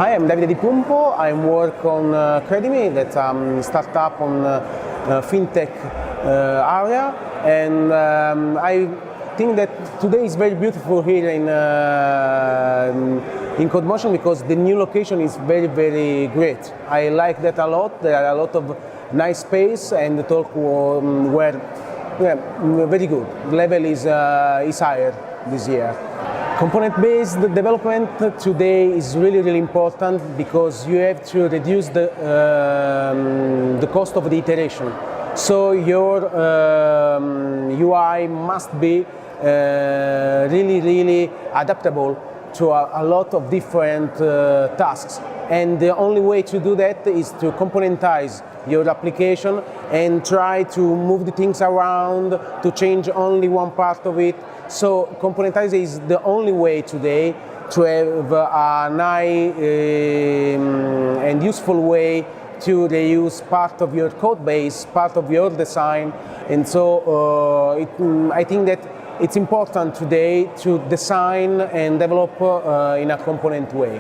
Hi, I'm Davide di Pumpo. I work on Codemotion, that's a startup on fintech area, and I think that today is very beautiful here in Codemotion because the new location is very, very great. I like that a lot. There are a lot of nice space, and the talk were very good. The level is higher this year. Component-based development today is really, really important because you have to reduce the cost of the iteration. So your UI must be really, really adaptable to a lot of different tasks. And the only way to do that is to componentize your application and try to move the things around, to change only one part of it. So componentizing is the only way today to have a nice and useful way to reuse part of your code base, part of your design. And so I think that it's important today to design and develop in a component way.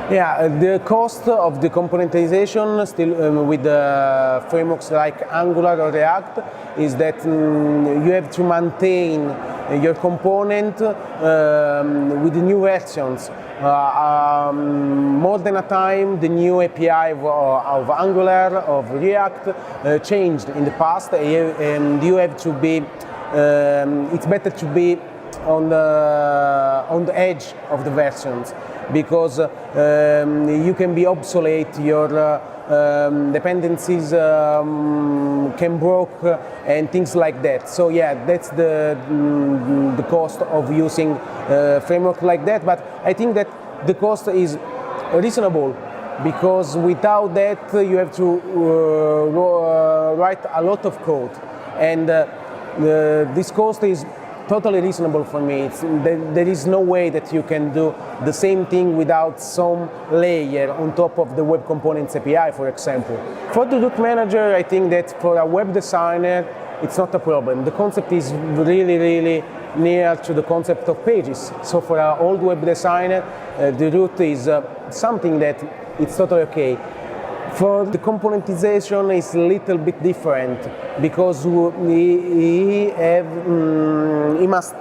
Yeah, the cost of the componentization still with the frameworks like Angular or React is that you have to maintain your component with the new versions. More than a time, the new API of Angular, of React changed in the past, and you have to be. It's better to be on the edge of the versions because you can be obsolete. Your dependencies can broke and things like that. So yeah, that's the cost of using a framework like that. But I think that the cost is reasonable because without that you have to write a lot of code, and this cost is totally reasonable for me. There is no way that you can do the same thing without some layer on top of the Web Components API, for example. For the root manager, I think that for a web designer, it's not a problem. The concept is really, really near to the concept of pages. So for an old web designer, the root is something that it's totally okay. For the componentization is a little bit different because he must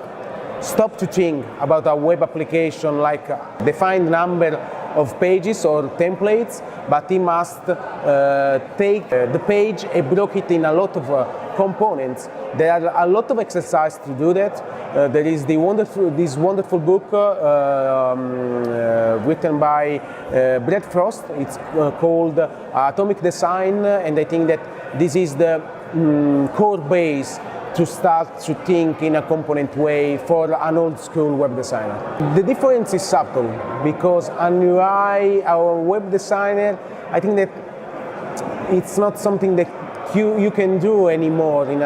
stop to think about a web application like a defined number of pages or templates, but he must take the page and break it in a lot of components. There are a lot of exercise to do that. There is this wonderful book written by Brett Frost. It's called Atomic Design, and I think that this is the core base to start to think in a component way for an old school web designer. The difference is subtle because an UI, our web designer, I think that it's not something that you can do anymore in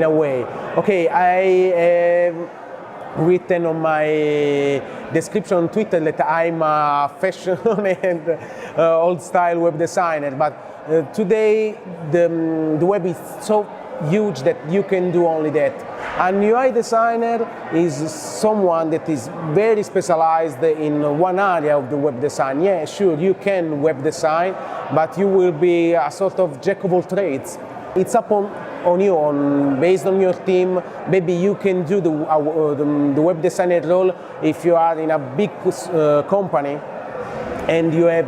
a way. Okay, I have written on my description on Twitter that I'm a fashion and old style web designer, but today the web is so huge that you can do only that. An UI designer is someone that is very specialized in one area of the web design. Yeah, sure, you can web design, but you will be a sort of jack of all trades. It's up on you, based on your team. Maybe you can do the web designer role if you are in a big company and you have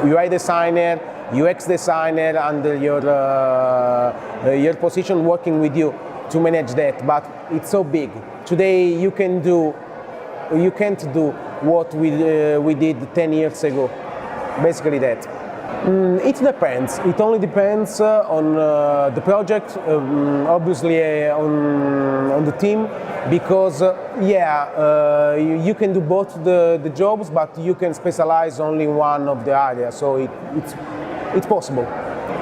UI designer, UX designer under your position working with you to manage that, but it's so big. Today you can't do what we did 10 years ago. Basically that. It depends. It only depends on the project, obviously on the team, because you can do both the jobs, but you can specialize only one of the areas. So it's possible.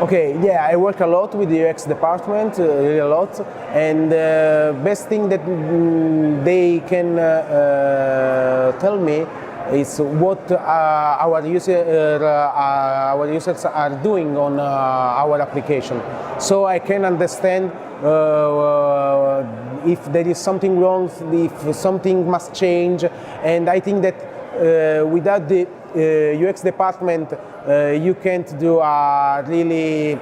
Okay, yeah, I work a lot with the UX department, really a lot, and the best thing that they can tell me is what our users are doing on our application. So I can understand if there is something wrong, if something must change, and I think that without the UX department, you can't do a really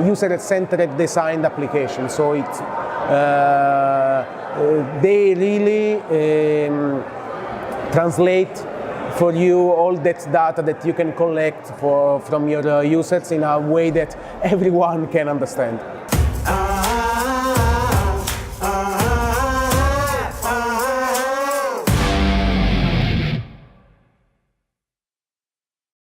user-centered designed application. So it's they really translate for you all that data that you can collect from your users in a way that everyone can understand.